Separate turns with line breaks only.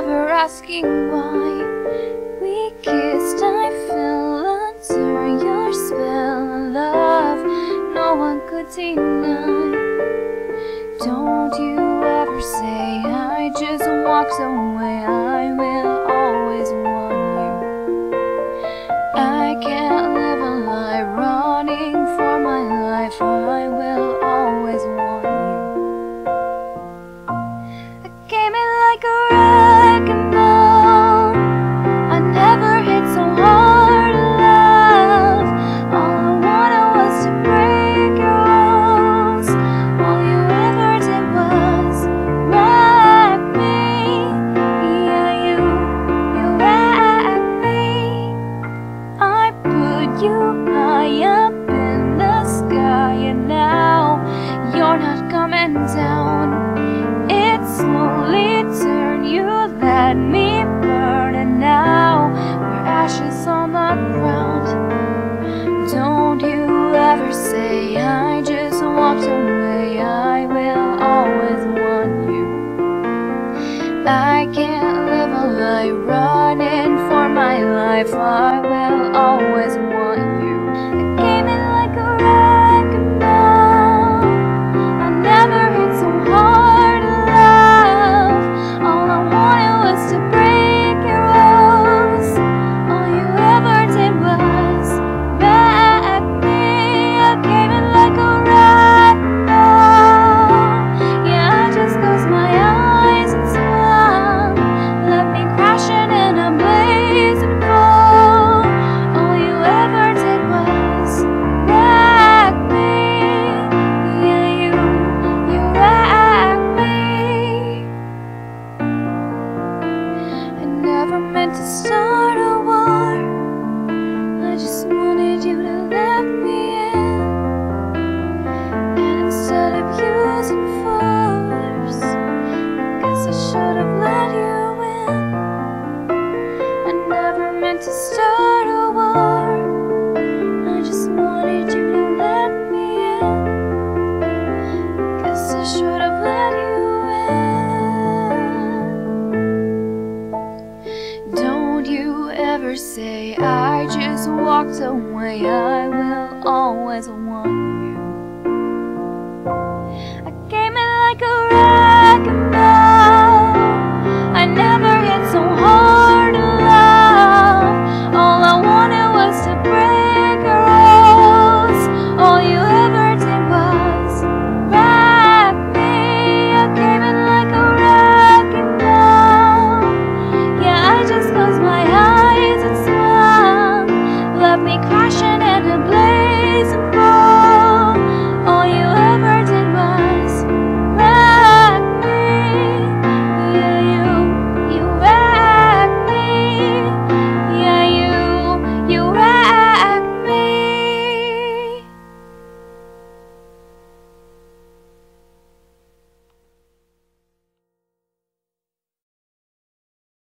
never asking why. We kissed, I fell under your spell, love no one could deny. Don't you ever say I just walked away, I will always want you. I can't live a lie running for my life, I will always want you. I came in like a wrecking ball, I never hit so hard in love. All I wanted was to break your walls, all you ever did was wreck me. Yeah, you wrecked me. I put you high up in the sky, and now you're not coming down. It slowly turned, you let me burn, and now we're ashes on the ground. Don't you ever say I just walked away, I will always want you. I can't live a lie running for my life, I will always want you. I came in like a wrecking ball, I never hit so hard in love. All I wanted was to break your walls, all you ever did was wreck me. I came in like a wrecking ball, yeah, I just closed my eyes and swung, left me crashing in a blazing fall. All you ever did was wreck me. Yeah, you wrecked me. I never meant to start a war, I just wanted you to let me in. And instead of using force, I guess I should have let you in. I never meant to start a war, I just wanted you to let me in. Guess I should have let you in. Don't you ever say I just walked away, I will always want you.